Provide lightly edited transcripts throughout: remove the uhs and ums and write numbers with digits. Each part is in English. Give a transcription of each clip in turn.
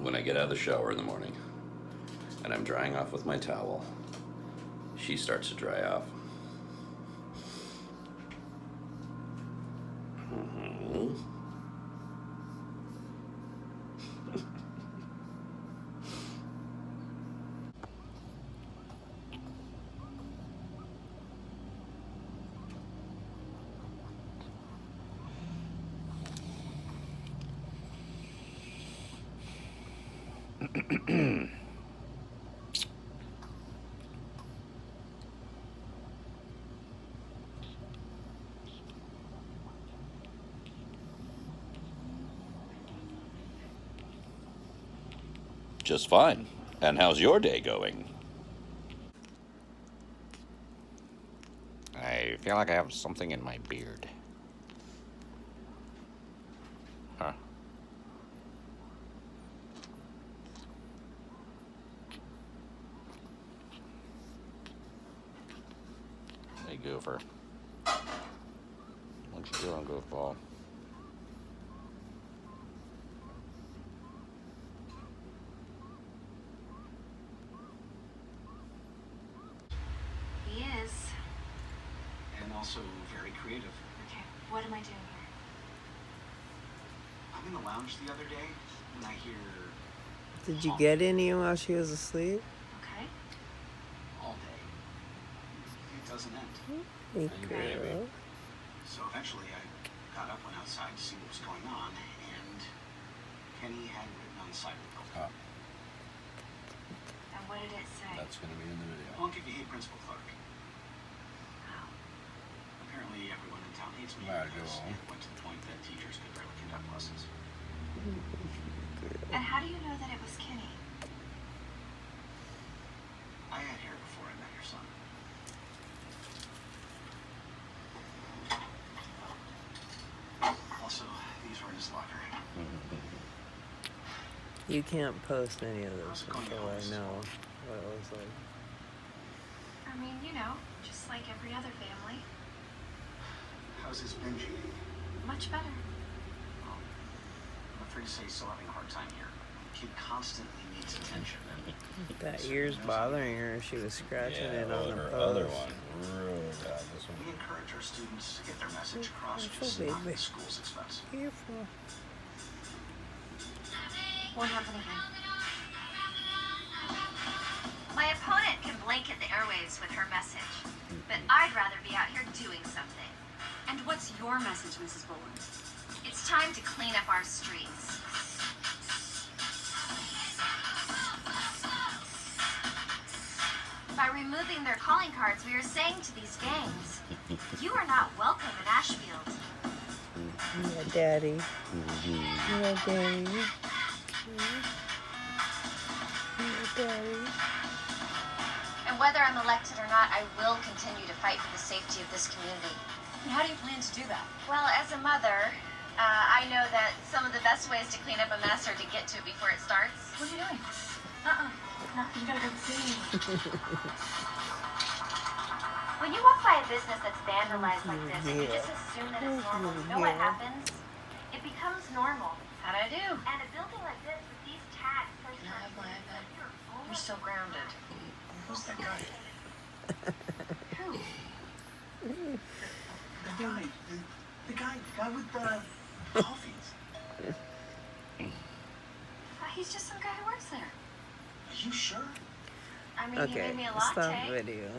when I get out of the shower in the morning and I'm drying off with my towel, she starts to dry off. Just fine. And how's your day going? I feel like I have something in my beard. Huh. Hey, Goofer. What you doing, Goofball? He is. And also very creative. Okay, what am I doing here? I'm in the lounge the other day and I hear Did you get any while she was asleep? Okay. all day. It doesn't end. Hey, Maybe. girl. So eventually I got up, went outside to see what was going on, and Kenny had written on the sidewalk. Oh, And what did it say? that's gonna be in the I video. won't give you hate principal Clark. Oh. Apparently everyone in town hates me Might because go. it went to the point that teachers could barely conduct lessons. And how do you know that it was Kenny? I had hair before I met your son. Also, these were in his locker. You can't post any of those How's it going, until I Alice? know what it was like. I mean, you know, just like every other family. How's his binging? Much better. Well, I'm afraid to say he's still having a hard time here. The kid constantly needs attention. And That ear's bothering her. She was scratching it on the her post. other one. Really bad. This one. we encourage our students to get their message across, That's which is okay, not at baby. the school's expense. Careful. What happened again? My opponent can blanket the airwaves with her message, but I'd rather be out here doing something. And what's your message, Mrs. Boland? It's time to clean up our streets. By removing their calling cards, we are saying to these gangs, you are not welcome in Ashfield. Yeah, daddy. Yeah, daddy. Yeah, daddy. And whether I'm elected or not, I will continue to fight for the safety of this community. And how do you plan to do that? Well, as a mother, I know that some of the best ways to clean up a mess are to get to it before it starts. What are you doing? No, you gotta go see. When you walk by a business that's vandalized like this, and you Yeah. just assume that it's normal, you know what happens? It becomes normal. How'd I do? And a building like this with these tags says Can I have my iPad? you're still grounded. Who's that guy? Who? The guy with the coffees. He's just some guy who works there. Are you sure? I mean, he Okay, made me a stop latte. video.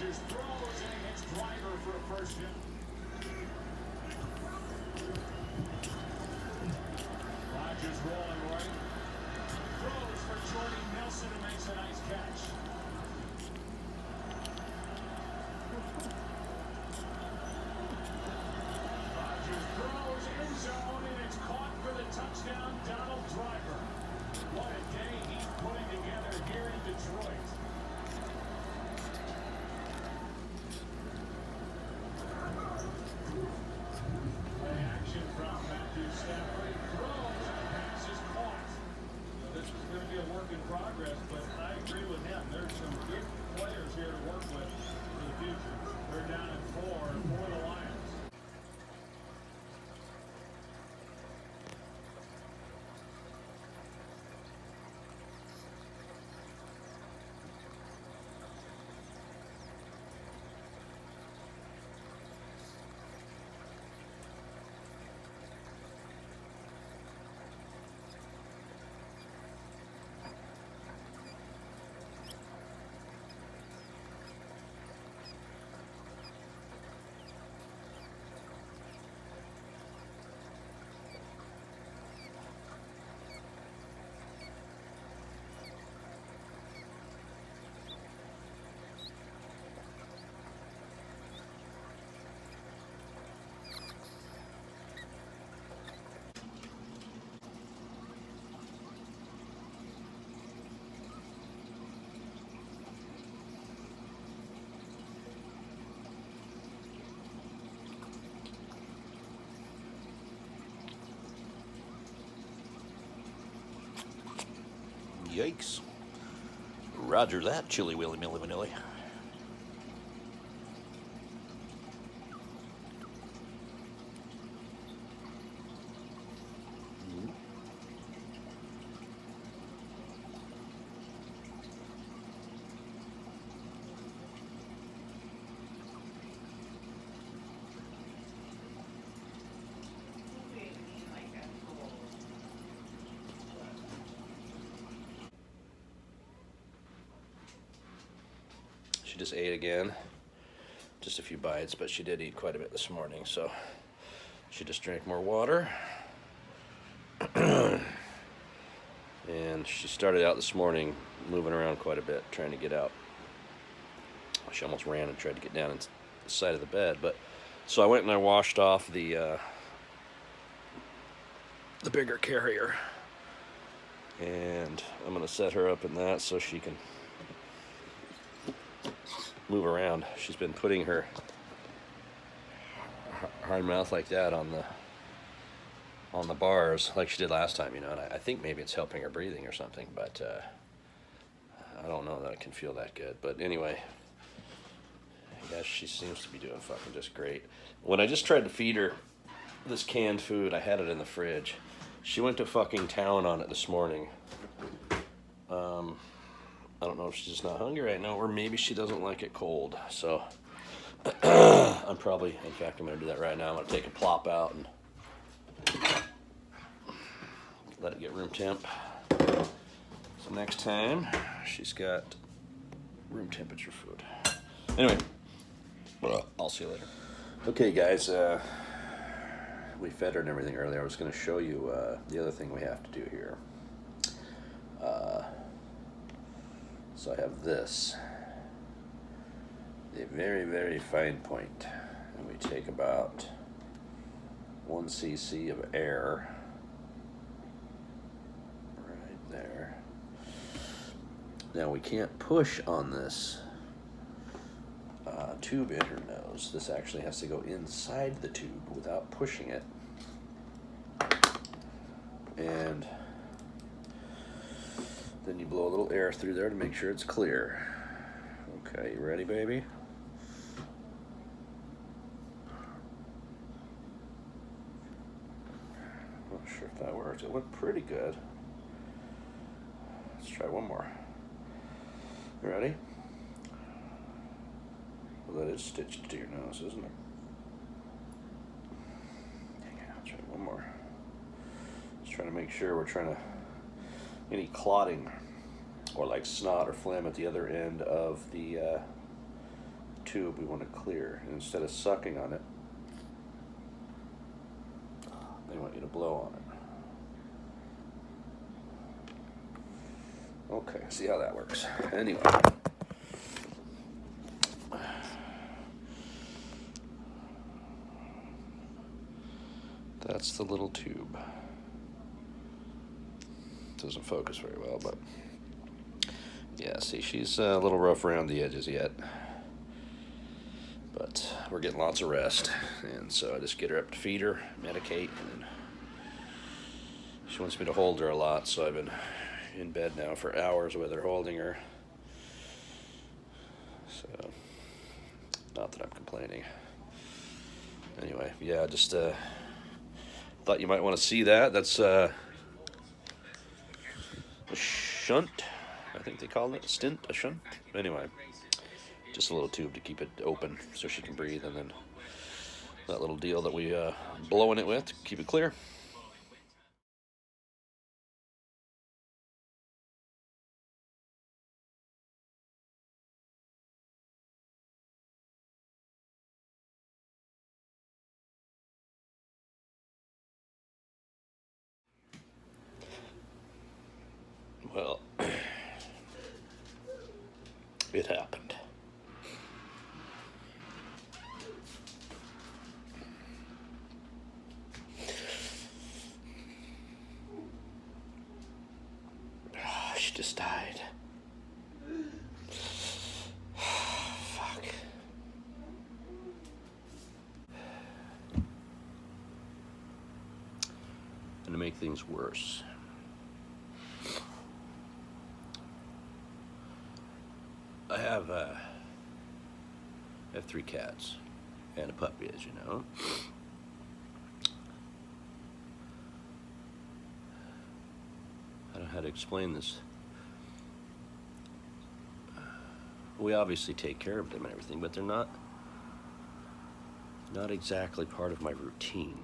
Rogers throws and hits Driver for a first down. Rogers rolling right. Throws for Jordy Nelson and makes a nice catch. Rogers throws end zone and it's caught for the touchdown, Donald Driver. What a day he's putting together here in Detroit. Play action from Matthew Stafford. Throws and the pass is caught. This is going to be a work in progress, but I agree with him. There's some good players here to work with for the future. They're down at 4 for the Lions. Yikes. Roger that, chili willy milly vanilly. She just ate again, just a few bites, but she did eat quite a bit this morning, so she just drank more water. And she started out this morning moving around quite a bit, trying to get out. She almost ran and tried to get down into the side of the bed, but so I went and I washed off the bigger carrier, and I'm gonna set her up in that so she can move around. She's been putting her hard mouth like that on the bars like she did last time, you know, and I think maybe it's helping her breathing or something, but I don't know that I can feel that good. But anyway, yeah, she seems to be doing fucking just great. When I just tried to feed her this canned food, I had it in the fridge. She went to fucking town on it this morning. I don't know if she's just not hungry right now, or maybe she doesn't like it cold. So I'm probably, in fact, I'm gonna do that right now. I'm gonna take a plop out and let it get room temp. So next time, she's got room temperature food. Anyway, I'll see you later. Okay, guys, we fed her and everything earlier. I was gonna show you the other thing we have to do here. So I have this, a very, very fine point, and we take about 1 cc of air right there. Now we can't push on this tube in her nose. This actually has to go inside the tube without pushing it. And then you blow a little air through there to make sure it's clear. Okay, you ready, baby? Not sure if that works. It went pretty good. Let's try one more. You ready? Well, that is stitched to your nose, isn't it? Dang it, I'll try one more. Just trying to make sure we're trying to, any clotting or like snot or phlegm at the other end of the tube we want to clear. And instead of sucking on it, they want you to blow on it. Okay, see how that works. Anyway. That's the little tube. Doesn't focus very well, but yeah, see, she's a little rough around the edges yet. But we're getting lots of rest, and so I just get her up to feed her, medicate, and then she wants me to hold her a lot, so I've been in bed now for hours with her, holding her. So, not that I'm complaining. Anyway, yeah, just thought you might want to see that. That's a shunt, I think they call it, a shunt. Anyway, just a little tube to keep it open so she can breathe, and then that little deal that we blowing it with to keep it clear. Well, it happened. She just died. Fuck. And to make things worse, I have 3 cats and a puppy, as you know. I don't know how to explain this. We obviously take care of them and everything, but they're not exactly part of my routine,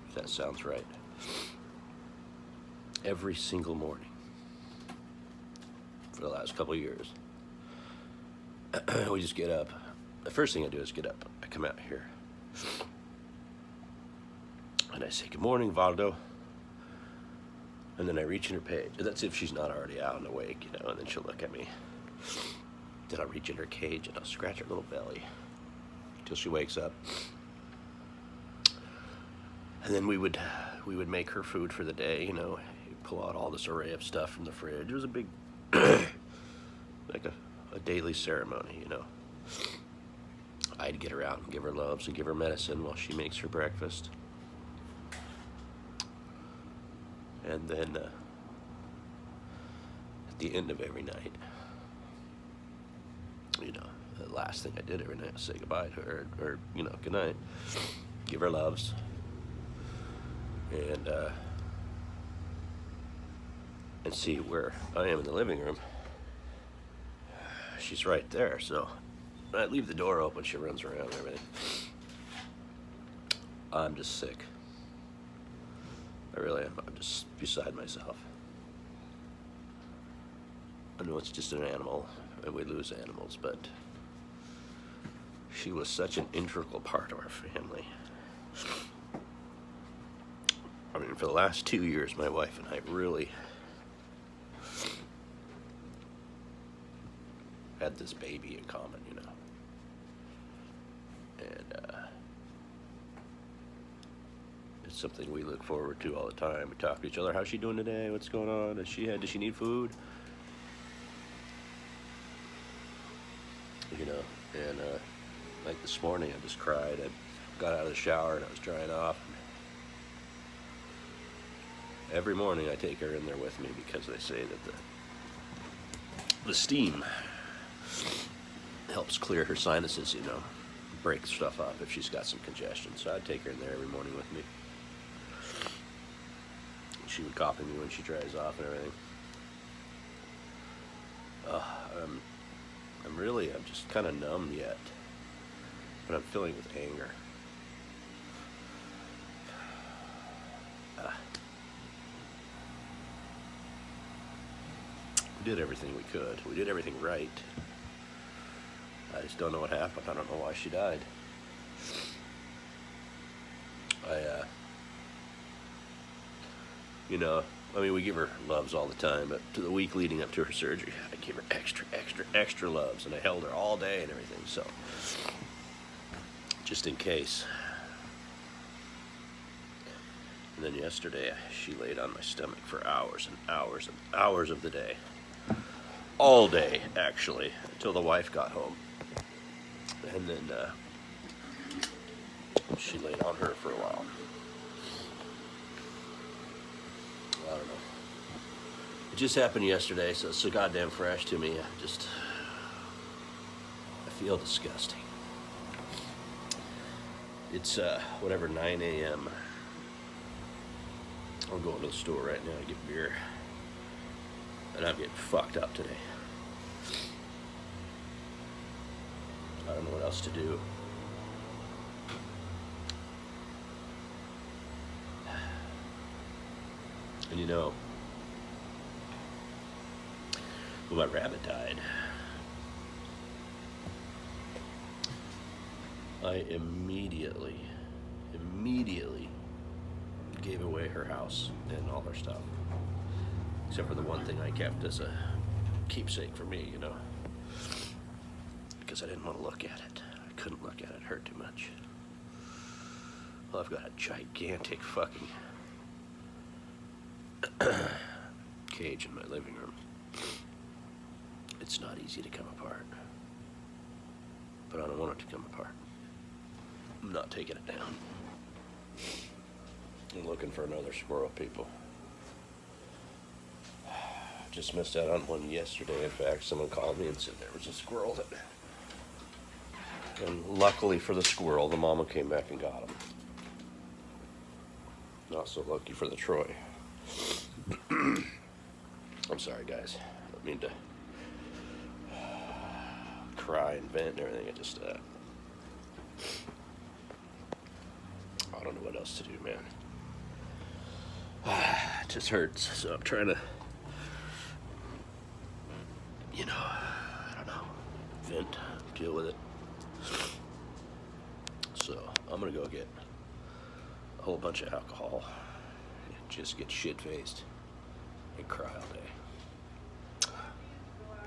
if that sounds right. Every single morning for the last couple of years, we just get up. The first thing I do is get up. I come out here and I say, "Good morning, Valdo." And then I reach in her cage. That's if she's not already out and awake, you know, and then she'll look at me. Then I'll reach in her cage and I'll scratch her little belly till she wakes up. And then we would make her food for the day, you know, pull out all this array of stuff from the fridge. It was a big, like a daily ceremony, you know. I'd get her out and give her loves and give her medicine while she makes her breakfast. And then at the end of every night, you know, the last thing I did every night was say goodbye to her, or you know, good night, give her loves, and see where I am in the living room. She's right there, so I leave the door open, she runs around and everything. I'm just sick. I really am. I'm just beside myself. I know it's just an animal, and we lose animals, but she was such an integral part of our family. I mean, for the last 2 years, my wife and I really had this baby in common, you know. And it's something we look forward to all the time. We talk to each other. How's she doing today? What's going on? Does she need food? You know, and like this morning, I just cried. I got out of the shower and I was drying off. Every morning I take her in there with me because they say that the steam helps clear her sinuses, you know, break stuff up if she's got some congestion. So I'd take her in there every morning with me. She would copy me when she dries off and everything. I'm just kind of numb yet, but I'm filling with anger. We did everything we could. We did everything right. I just don't know what happened. I don't know why she died. You know, I mean, we give her loves all the time, but to the week leading up to her surgery, I gave her extra loves, and I held her all day and everything, so just in case. And then yesterday, she laid on my stomach for hours and hours and hours of the day. All day, actually, until the wife got home. And then she laid on her for a while. I don't know. It just happened yesterday, so it's so goddamn fresh to me. I feel disgusting. It's whatever, 9 a.m. I'm going to the store right now to get beer. And I'm getting fucked up today. I don't know what else to do. And you know, when my rabbit died, I immediately gave away her house and all her stuff. Except for the one thing I kept as a keepsake for me, you know. Because I didn't want to look at it. I couldn't look at it. It hurt too much. Well, I've got a gigantic fucking cage in my living room. It's not easy to come apart. But I don't want it to come apart. I'm not taking it down. I'm looking for another squirrel, people. Just missed out on one yesterday. In fact, someone called me and said there was a squirrel that... And luckily for the squirrel, the mama came back and got him. Not so lucky for the Troy. I'm sorry, guys. I don't mean to cry and vent and everything. I don't know what else to do, man. It just hurts, so I'm trying to, you know, I don't know, vent, deal with it. So I'm gonna go get a whole bunch of alcohol and just get shit-faced and cry all day.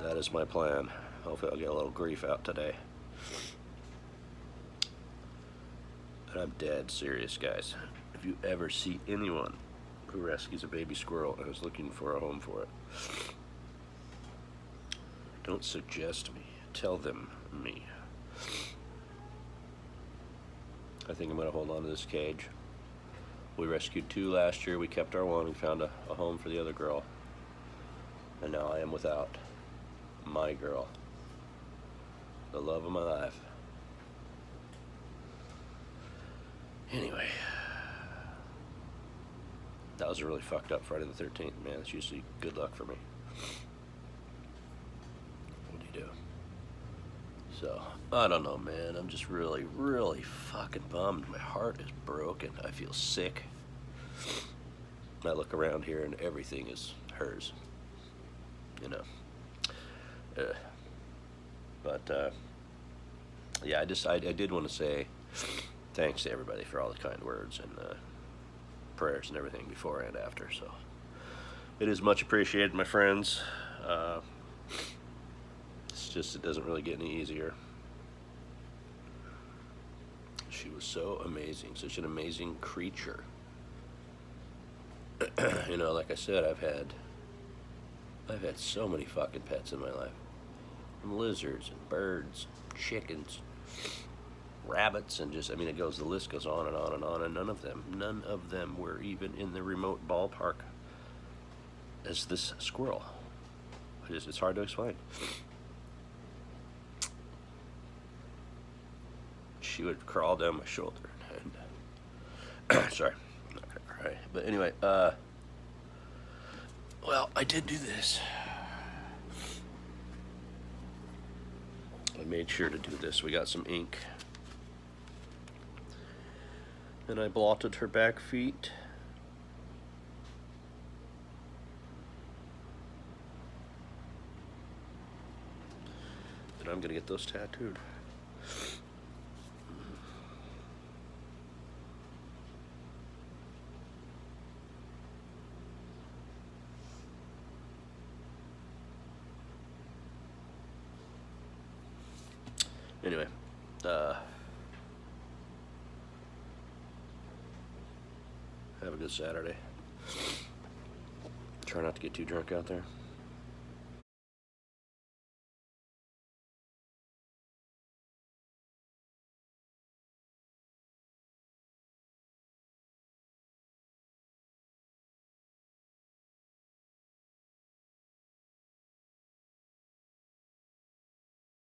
That is my plan. Hopefully I'll get a little grief out today. And I'm dead serious, guys. If you ever see anyone who rescues a baby squirrel and is looking for a home for it, don't suggest me. Tell them me. I think I'm going to hold on to this cage. We rescued 2 last year. We kept our one. We found a home for the other girl. And now I am without my girl. The love of my life. Anyway. That was a really fucked up Friday the 13th, man. It's usually good luck for me. What do you do? So, I don't know, man. I'm just really, really fucking bummed. My heart is broken. I feel sick. I look around here and everything is hers. You know. Yeah, I did want to say thanks to everybody for all the kind words and prayers and everything before and after. So it is much appreciated, my friends. It's just, it doesn't really get any easier. She was so amazing, such an amazing creature. You know, like I said, I've had so many fucking pets in my life. And lizards and birds, chickens, rabbits, and just, I mean, the list goes on and on and on, and none of them were even in the remote ballpark as this squirrel. It's hard to explain. She would crawl down my shoulder and sorry, I'm not gonna cry. But anyway, well, I did do this. I made sure to do this. We got some ink. And I blotted her back feet. And I'm gonna get those tattooed. Anyway, have a good Saturday. Try not to get too drunk out there.